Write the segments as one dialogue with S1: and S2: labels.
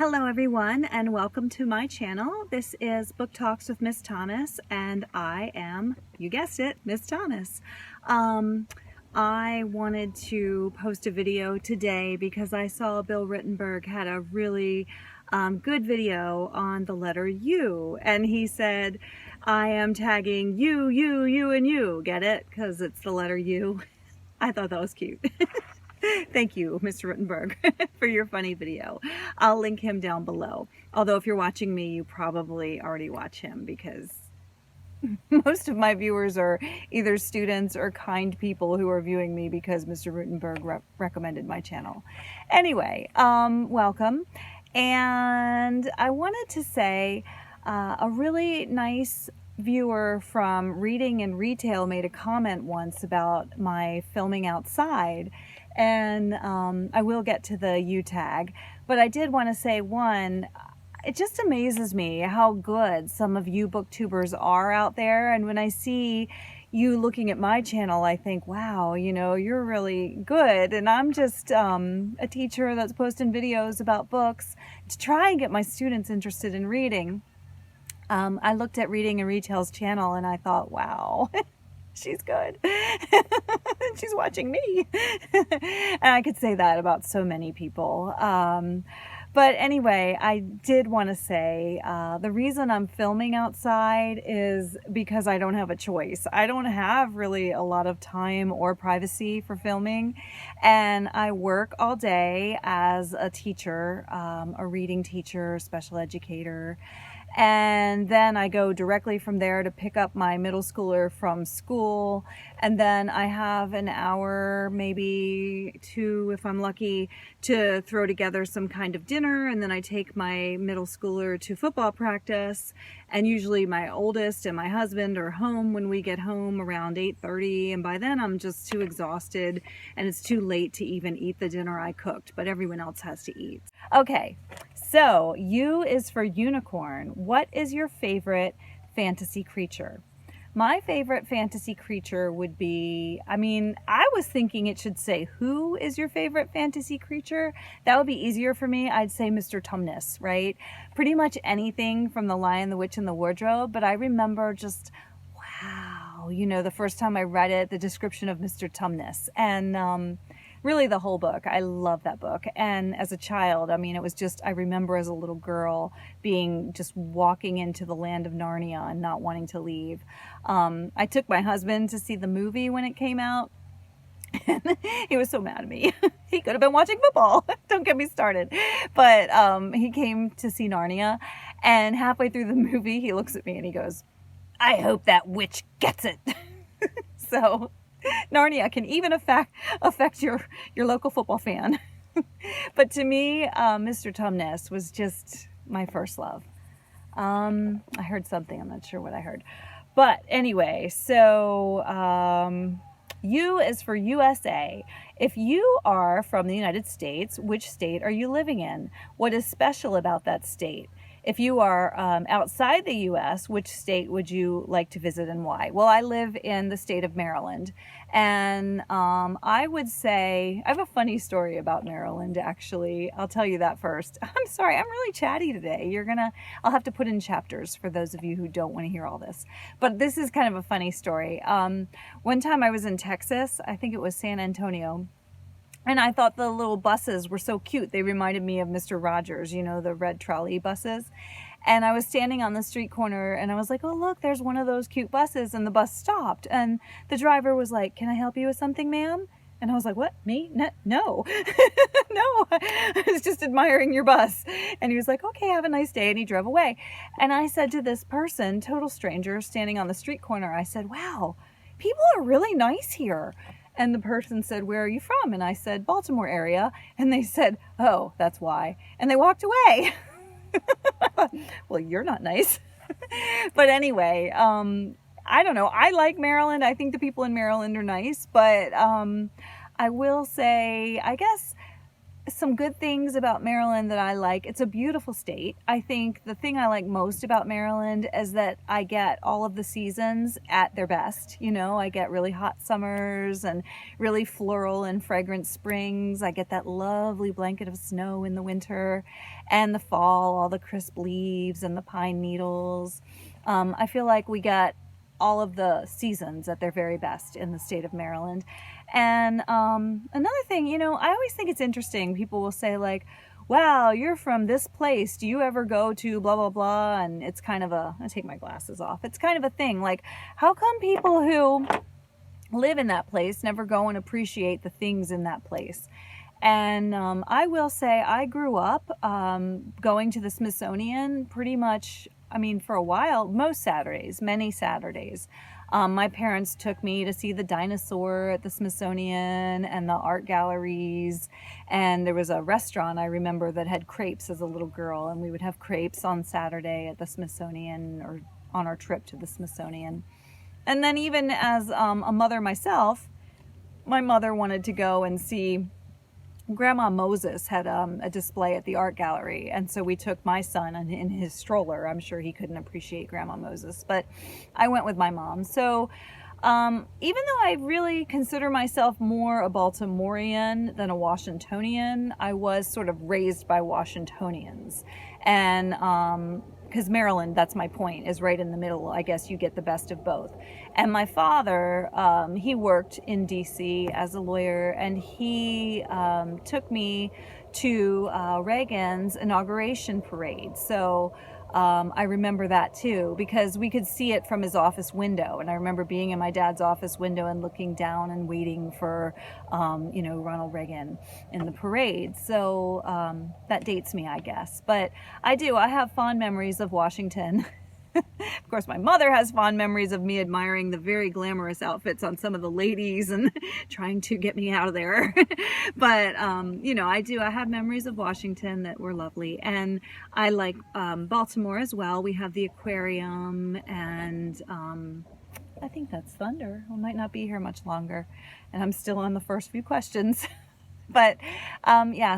S1: Hello everyone and welcome to my channel. This is Book Talks with Miss Thomas and I am, you guessed it, Miss Thomas. I wanted to post a video today because I saw Bill Ruttenberg had a really good video on the letter U, and he said, I am tagging you, and you. Get it? Because it's the letter U. I thought that was cute. Thank you, Mr. Ruttenberg, for your funny video. I'll link him down below. Although if you're watching me, you probably already watch him because most of my viewers are either students or kind people who are viewing me because Mr. Ruttenberg recommended my channel. Anyway, welcome. And I wanted to say a really nice viewer from Reading and Retail made a comment once about my filming outside, and I will get to the U tag, but I did want to say, one, it just amazes me how good some of you booktubers are out there, and when I see you looking at my channel, I think, wow, you know, you're really good, and I'm just a teacher that's posting videos about books to try and get my students interested in reading. I looked at Reading and Retail's channel and I thought, wow, she's good. She's watching me. And I could say that about so many people. But anyway, I did want to say the reason I'm filming outside is because I don't have a choice. I don't have really a lot of time or privacy for filming, and I work all day as a teacher, a reading teacher, special educator. And then I go directly from there to pick up my middle schooler from school. And then I have an hour, maybe two, if I'm lucky, to throw together some kind of dinner. And then I take my middle schooler to football practice. And usually my oldest and my husband are home when we get home around 8:30. And by then I'm just too exhausted and it's too late to even eat the dinner I cooked, but everyone else has to eat. Okay. So, U is for unicorn. What is your favorite fantasy creature? My favorite fantasy creature would be, I was thinking it should say, who is your favorite fantasy creature? That would be easier for me. I'd say Mr. Tumnus, right? Pretty much anything from The Lion, the Witch, and the Wardrobe. But I remember just, wow, you know, the first time I read it, the description of Mr. Tumnus. And, really the whole book. I love that book. And as a child, it was just, I remember as a little girl just walking into the land of Narnia and not wanting to leave. I took my husband to see the movie when it came out. And he was so mad at me. He could have been watching football. Don't get me started. But he came to see Narnia, and halfway through the movie, he looks at me and he goes, I hope that witch gets it. So Narnia can even affect your local football fan. But to me, Mr. Tumnus was just my first love. I heard something. I'm not sure what I heard. But anyway, so U is for USA. If you are from the United States, which state are you living in? What is special about that state? If you are outside the U.S., which state would you like to visit and why? Well, I live in the state of Maryland, and I would say, I have a funny story about Maryland, actually. I'll tell you that first. I'm sorry, I'm really chatty today. I'll have to put in chapters for those of you who don't want to hear all this. But this is kind of a funny story. One time I was in Texas, I think it was San Antonio, and I thought the little buses were so cute. They reminded me of Mr. Rogers, you know, the red trolley buses. And I was standing on the street corner and I was like, oh, look, there's one of those cute buses. And the bus stopped. And the driver was like, can I help you with something, ma'am? And I was like, what, me? No, no, I was just admiring your bus. And he was like, okay, have a nice day. And he drove away. And I said to this person, total stranger, standing on the street corner, I said, wow, people are really nice here. And the person said, where are you from? And I said, Baltimore area. And they said, oh, that's why. And they walked away. Well, you're not nice. But anyway, I don't know. I like Maryland. I think the people in Maryland are nice. But I will say, I guess some good things about Maryland that I like. It's a beautiful state. I think the thing I like most about Maryland is that I get all of the seasons at their best. You know, I get really hot summers and really floral and fragrant springs. I get that lovely blanket of snow in the winter, and the fall, all the crisp leaves and the pine needles. I feel like we get all of the seasons at their very best in the state of Maryland. And another thing, you know, I always think it's interesting. People will say like, wow, you're from this place. Do you ever go to blah, blah, blah? And it's kind of I take my glasses off. It's kind of a thing. Like, how come people who live in that place never go and appreciate the things in that place? And I will say I grew up going to the Smithsonian pretty much, I mean, for a while, most Saturdays, many Saturdays. My parents took me to see the dinosaur at the Smithsonian and the art galleries. And there was a restaurant I remember that had crepes as a little girl. And we would have crepes on Saturday at the Smithsonian or on our trip to the Smithsonian. And then even as a mother myself, my mother wanted to go and see Grandma Moses had a display at the art gallery, and so we took my son in his stroller. I'm sure he couldn't appreciate Grandma Moses, but I went with my mom. So even though I really consider myself more a Baltimorean than a Washingtonian, I was sort of raised by Washingtonians. And because Maryland, that's my point, is right in the middle. I guess you get the best of both. And my father, he worked in D.C. as a lawyer, and he took me to Reagan's inauguration parade. So I remember that too, because we could see it from his office window. And I remember being in my dad's office window and looking down and waiting for, Ronald Reagan in the parade. So that dates me, I guess. But I have fond memories of Washington. Of course, my mother has fond memories of me admiring the very glamorous outfits on some of the ladies and trying to get me out of there. But, I have memories of Washington that were lovely. And I like Baltimore as well. We have the aquarium, and I think that's thunder. I might not be here much longer. And I'm still on the first few questions. But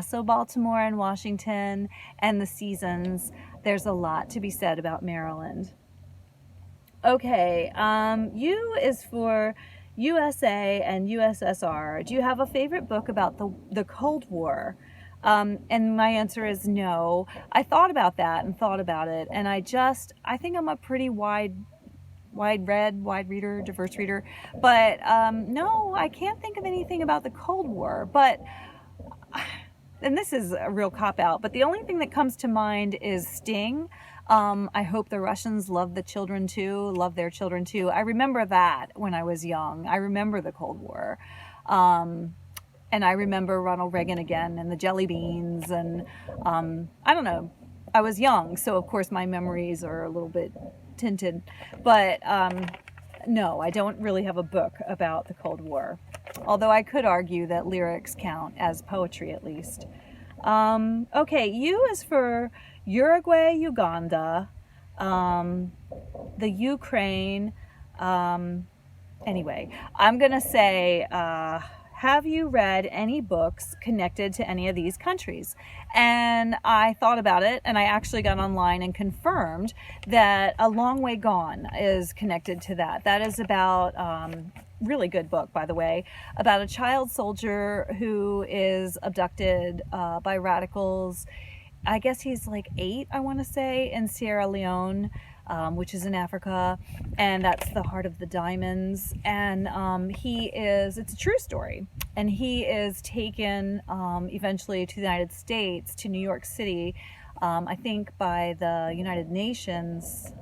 S1: so Baltimore and Washington and the seasons, there's a lot to be said about Maryland. Okay, U is for USA and USSR. Do you have a favorite book about the Cold War? And my answer is no. I thought about that and thought about it, and I think I'm a pretty wide reader, diverse reader. But no, I can't think of anything about the Cold War. But, and this is a real cop-out, but the only thing that comes to mind is Sting. I hope the Russians love their children too. I remember that when I was young. I remember the Cold War. And I remember Ronald Reagan again and the jelly beans. And I don't know. I was young, so of course my memories are a little bit tinted. But no, I don't really have a book about the Cold War. Although I could argue that lyrics count as poetry at least. Okay, U is for Uruguay, Uganda, the Ukraine. Anyway, I'm going to say, have you read any books connected to any of these countries? And I thought about it, and I actually got online and confirmed that A Long Way Gone is connected to that. That is about, really good book, by the way, about a child soldier who is abducted by radicals. I guess he's like 8, I want to say, in Sierra Leone, which is in Africa, and that's the Heart of the Diamonds. And it's a true story, and he is taken eventually to the United States, to New York City, I think by the United Nations.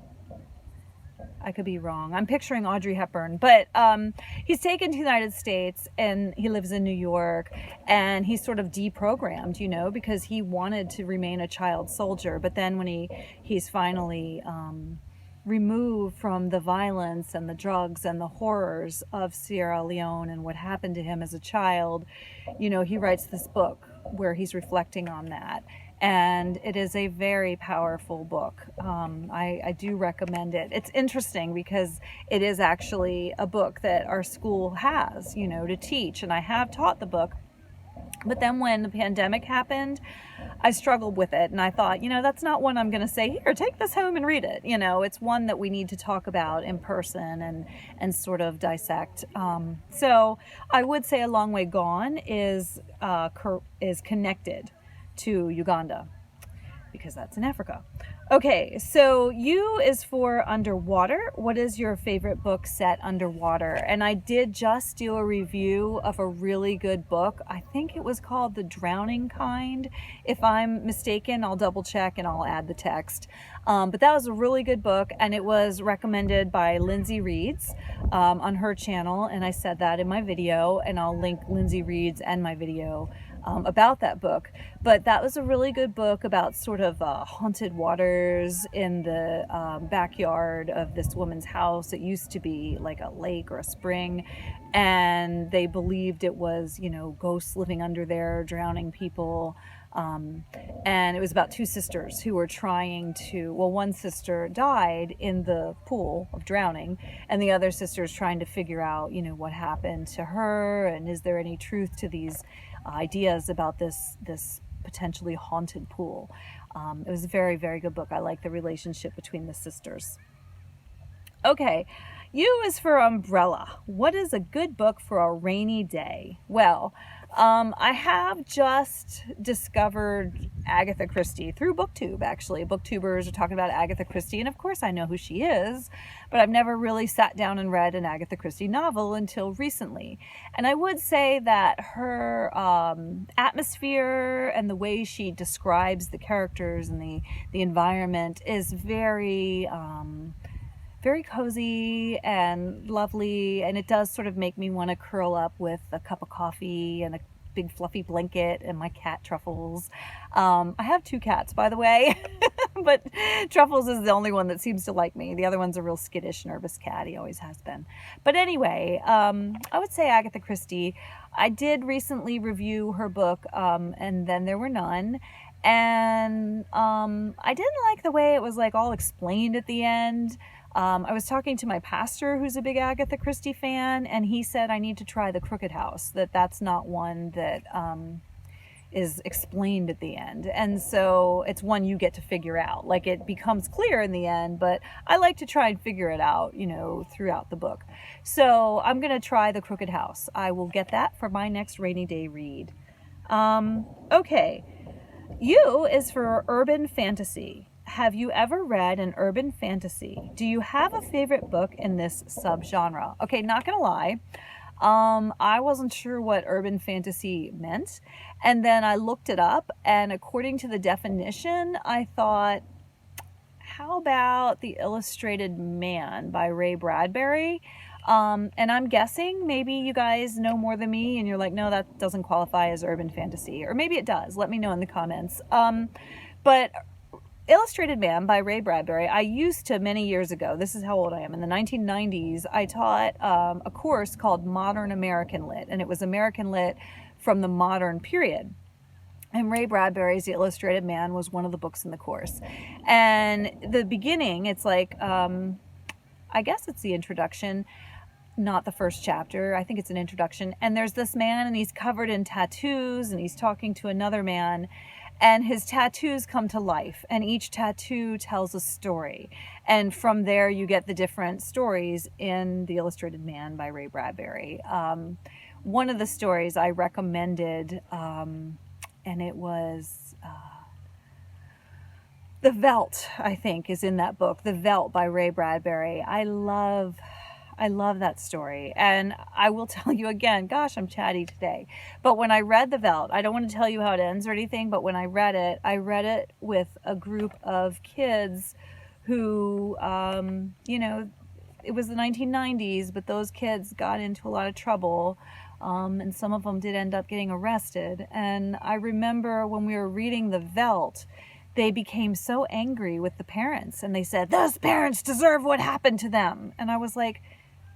S1: I could be wrong. I'm picturing Audrey Hepburn, but he's taken to the United States, and he lives in New York, and he's sort of deprogrammed, because he wanted to remain a child soldier. But then when he's finally removed from the violence and the drugs and the horrors of Sierra Leone and what happened to him as a child, he writes this book where he's reflecting on that. And it is a very powerful book. I do recommend it. It's interesting because it is actually a book that our school has, to teach. And I have taught the book But then when the pandemic happened, I struggled with it, and I thought, that's not one I'm going to say, here, take this home and read it. It's one that we need to talk about in person and sort of dissect. So I would say A Long Way Gone is connected to Uganda, because that's in Africa. Okay, so U is for underwater. What is your favorite book set underwater? And I did just do a review of a really good book. I think it was called The Drowning Kind. If I'm mistaken, I'll double check and I'll add the text. But that was a really good book, and it was recommended by Lindsay Reads on her channel, and I said that in my video, and I'll link Lindsay Reads and my video about that book. But that was a really good book about sort of haunted waters in the backyard of this woman's house. It used to be like a lake or a spring, and they believed it was, ghosts living under there, drowning people. And it was about two sisters who were trying to, one sister died in the pool of drowning, and the other sister is trying to figure out, what happened to her, and is there any truth to these ideas about this potentially haunted pool. It was a very, very good book. I like the relationship between the sisters. Okay, U is for umbrella. What is a good book for a rainy day? Well, I have just discovered Agatha Christie through BookTube, actually. Booktubers are talking about Agatha Christie, and of course I know who she is, but I've never really sat down and read an Agatha Christie novel until recently. And I would say that her atmosphere and the way she describes the characters and the environment is very cozy and lovely, and it does sort of make me want to curl up with a cup of coffee and a big fluffy blanket and my cat Truffles. I have two cats, by the way, but Truffles is the only one that seems to like me. The other one's a real skittish, nervous cat. He always has been. But anyway, I would say Agatha Christie. I did recently review her book, And Then There Were None. And I didn't like the way it was like all explained at the end. I was talking to my pastor, who's a big Agatha Christie fan, and he said I need to try The Crooked House, that's not one that is explained at the end. And so it's one you get to figure out. Like, it becomes clear in the end, but I like to try and figure it out, throughout the book. So I'm going to try The Crooked House. I will get that for my next rainy day read. Okay. U is for urban fantasy. Have you ever read an urban fantasy? Do you have a favorite book in this subgenre? Okay, not gonna lie. I wasn't sure what urban fantasy meant. And then I looked it up, and according to the definition, I thought, how about The Illustrated Man by Ray Bradbury? And I'm guessing maybe you guys know more than me and you're like, no, that doesn't qualify as urban fantasy. Or maybe it does. Let me know in the comments. But Illustrated Man by Ray Bradbury, I used to many years ago, this is how old I am, in the 1990s, I taught a course called Modern American Lit, and it was American Lit from the modern period. And Ray Bradbury's The Illustrated Man was one of the books in the course. And the beginning, it's like, I guess it's the introduction, not the first chapter. I think it's an introduction. And there's this man, and he's covered in tattoos, and he's talking to another man. And his tattoos come to life, and each tattoo tells a story. And from there, you get the different stories in The Illustrated Man by Ray Bradbury. One of the stories I recommended, and it was The Veldt, I think, is in that book. The Veldt by Ray Bradbury. I love that story. And I will tell you again, gosh, I'm chatty today. But when I read The Veldt, I don't want to tell you how it ends or anything, but when I read it with a group of kids who, it was the 1990s, but those kids got into a lot of trouble. And some of them did end up getting arrested. And I remember when we were reading The Veldt, they became so angry with the parents. And they said, those parents deserve what happened to them. And I was like,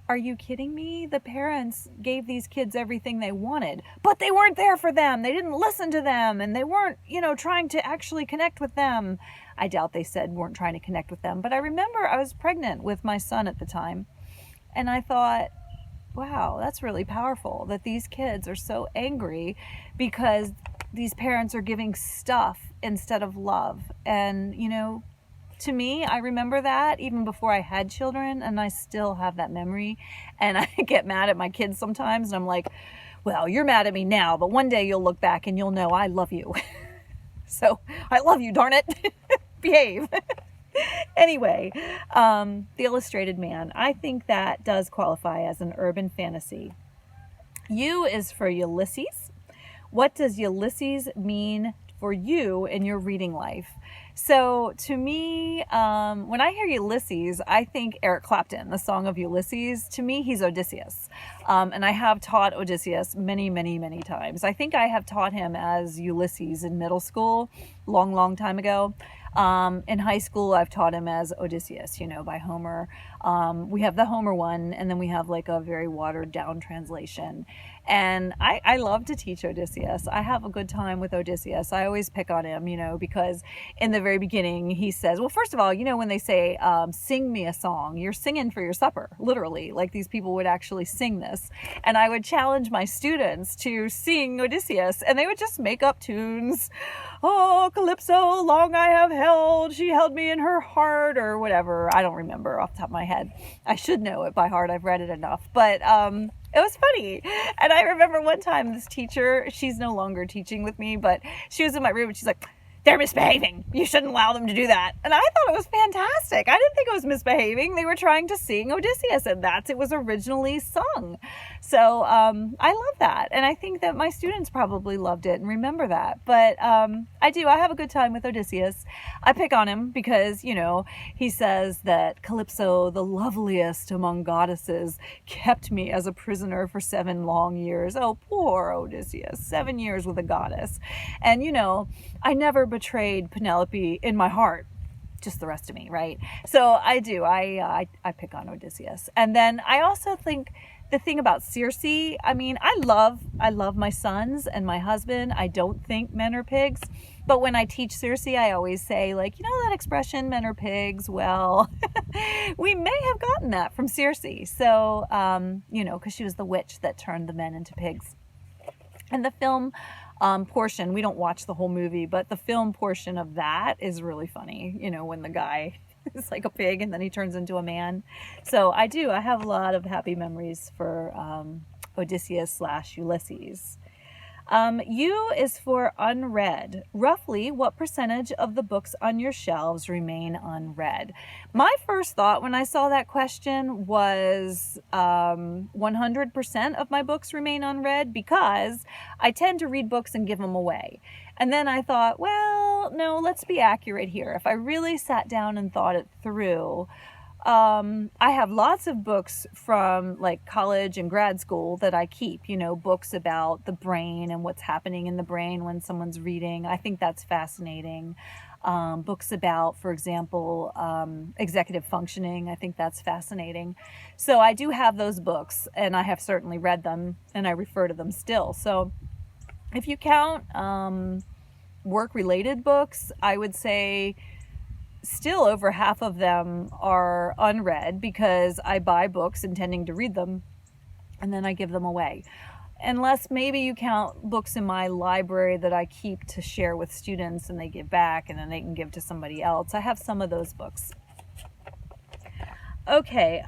S1: are you kidding me? The parents gave these kids everything they wanted, but they weren't there for them. They didn't listen to them, and they weren't, trying to actually connect with them. I doubt they said weren't trying to connect with them, but I remember I was pregnant with my son at the time, and I thought, wow, that's really powerful that these kids are so angry because these parents are giving stuff instead of love. And, you know, to me, I remember that even before I had children, and I still have that memory. And I get mad at my kids sometimes, and I'm like, well, you're mad at me now, but one day you'll look back and you'll know I love you. So I love you, darn it. Behave. Anyway, The Illustrated Man. I think that does qualify as an urban fantasy. U is for Ulysses. What does Ulysses mean for you in your reading life? So to me, when I hear Ulysses, I think Eric Clapton, the song of Ulysses. To me, he's Odysseus. And I have taught Odysseus many, many, many times. I think I have taught him as Ulysses in middle school, long time ago. In high school, I've taught him as Odysseus, you know, by Homer. We have the Homer one, and then we have like a very watered down translation. And I love to teach Odysseus. I have a good time with Odysseus. I always pick on him, you know, because in the very beginning he says, well, first of all, you know, when they say, sing me a song, you're singing for your supper, literally. Like these people would actually sing this. And I would challenge my students to sing Odysseus, and they would just make up tunes. Oh, Calypso, long I have held, she held me in her heart, or whatever. I don't remember off the top of my head. I should know it by heart. I've read it enough. But it was funny. And I remember one time this teacher, she's no longer teaching with me, but she was in my room and she's like, they're misbehaving. You shouldn't allow them to do that. And I thought it was fantastic. I didn't think it was misbehaving. They were trying to sing Odysseus, and it was originally sung. So I love that. And I think that my students probably loved it and remember that. But I do. I have a good time with Odysseus. I pick on him because, you know, he says that Calypso, the loveliest among goddesses, kept me as a prisoner for 7 long years. Oh, poor Odysseus. 7 years with a goddess. And, you know, I never betrayed Penelope in my heart, just the rest of me, right? So I do. I pick on Odysseus. And then I also think the thing about Circe, I mean, I love my sons and my husband. I don't think men are pigs. But when I teach Circe, I always say, like, you know that expression, men are pigs? Well, we may have gotten that from Circe. So, you know, because she was the witch that turned the men into pigs. And the film portion, we don't watch the whole movie, but the film portion of that is really funny, you know, when the guy is like a pig and then he turns into a man. So I have a lot of happy memories for Odysseus/Ulysses. U is for unread. Roughly, what percentage of the books on your shelves remain unread? My first thought when I saw that question was 100% of my books remain unread, because I tend to read books and give them away. And then I thought, well, no, let's be accurate here. If I really sat down and thought it through, I have lots of books from like college and grad school that I keep, you know, books about the brain and what's happening in the brain when someone's reading. I think that's fascinating. Books about, for example, executive functioning. I think that's fascinating. So I do have those books, and I have certainly read them, and I refer to them still. So if you count work-related books, I would say still over half of them are unread, because I buy books intending to read them and then I give them away. Unless maybe you count books in my library that I keep to share with students and they give back and then they can give to somebody else. I have some of those books. Okay,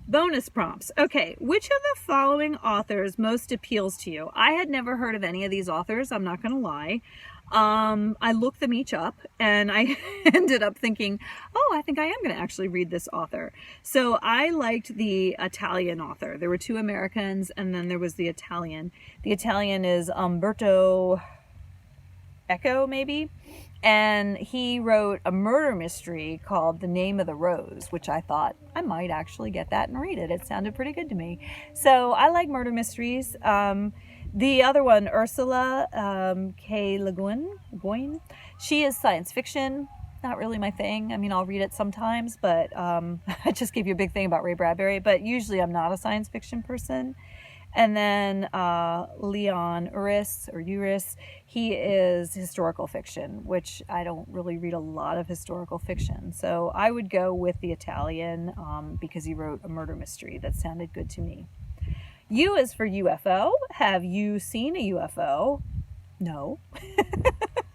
S1: bonus prompts. Okay, which of the following authors most appeals to you? I had never heard of any of these authors, I'm not going to lie. I looked them each up and I ended up thinking, oh, I think I am going to actually read this author. So I liked the Italian author. There were 2 Americans and then there was the Italian. The Italian is Umberto Eco, maybe? And he wrote a murder mystery called The Name of the Rose, which I thought I might actually get that and read it. It sounded pretty good to me. So I like murder mysteries. The other one, Ursula K. Le Guin, she is science fiction. Not really my thing. I mean, I'll read it sometimes, but I just gave you a big thing about Ray Bradbury. But usually I'm not a science fiction person. And then Leon Uris, he is historical fiction, which I don't really read a lot of historical fiction. So I would go with the Italian because he wrote a murder mystery that sounded good to me. U is for UFO. Have you seen a UFO? No.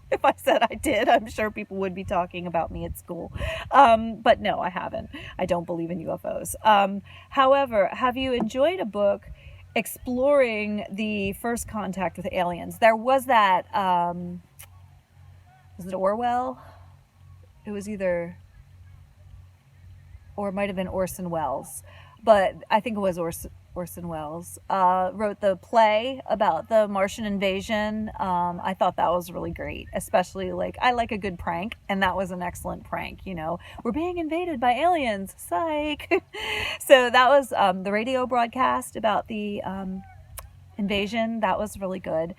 S1: If I said I did, I'm sure people would be talking about me at school. But no, I haven't. I don't believe in UFOs. However, have you enjoyed a book exploring the first contact with aliens? There was that, was it Orwell? It was either, or it might have been Orson Welles, but I think it was Orson Welles, wrote the play about the Martian invasion. I thought that was really great, especially I like a good prank, and that was an excellent prank. We're being invaded by aliens, psych. So that was the radio broadcast about the invasion. That was really good.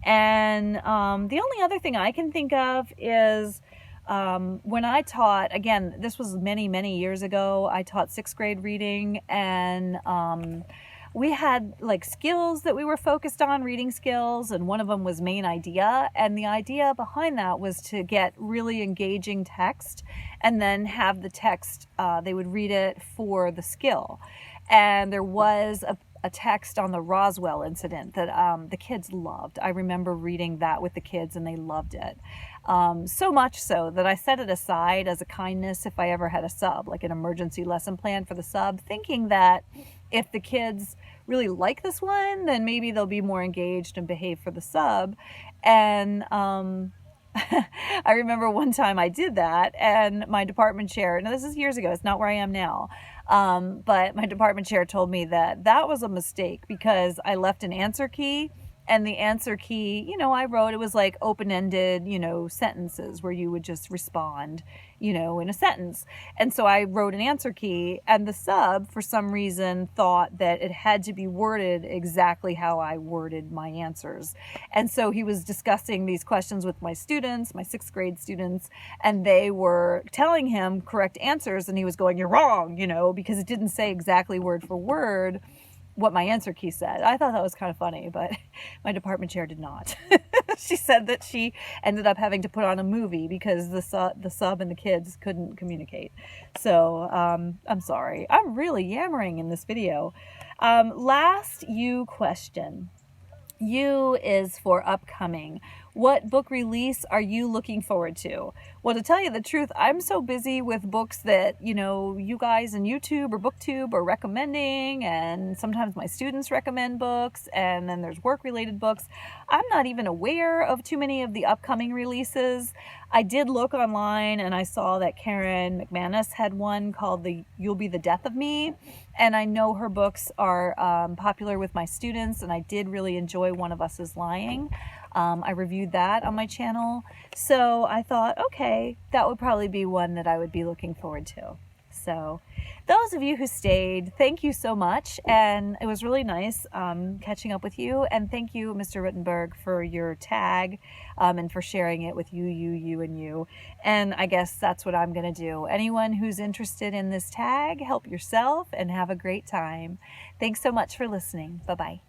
S1: And the only other thing I can think of is when I taught, again, this was many, many years ago, I taught 6th grade reading, and we had skills that we were focused on, reading skills, and one of them was main idea. And the idea behind that was to get really engaging text and then have the text, they would read it for the skill. And there was a text on the Roswell incident that the kids loved. I remember reading that with the kids, and they loved it. So much so that I set it aside as a kindness if I ever had a sub, like an emergency lesson plan for the sub, thinking that if the kids really like this one, then maybe they'll be more engaged and behave for the sub. And I remember one time I did that, and my department chair, now this is years ago, it's not where I am now, but my department chair told me that was a mistake because I left an answer key. And the answer key, I wrote, it was like open-ended, sentences where you would just respond, in a sentence. And so I wrote an answer key, and the sub, for some reason, thought that it had to be worded exactly how I worded my answers. And so he was discussing these questions with my students, my 6th grade students, and they were telling him correct answers, and he was going, "You're wrong," because it didn't say exactly word for word what my answer key said. I thought that was kind of funny, but my department chair did not. She said that she ended up having to put on a movie because the sub and the kids couldn't communicate. So I'm sorry. I'm really yammering in this video. Last U question. U is for upcoming. What book release are you looking forward to? Well, to tell you the truth, I'm so busy with books that, you guys in YouTube or Booktube are recommending, and sometimes my students recommend books, and then there's work-related books. I'm not even aware of too many of the upcoming releases. I did look online, and I saw that Karen McManus had one called You'll Be the Death of Me, and I know her books are popular with my students, and I did really enjoy One of Us is Lying. I reviewed that on my channel. So I thought, okay, that would probably be one that I would be looking forward to. So those of you who stayed, thank you so much. And it was really nice catching up with you. And thank you, Mr. Ruttenberg, for your tag and for sharing it with you, and you. And I guess that's what I'm going to do. Anyone who's interested in this tag, help yourself and have a great time. Thanks so much for listening. Bye-bye.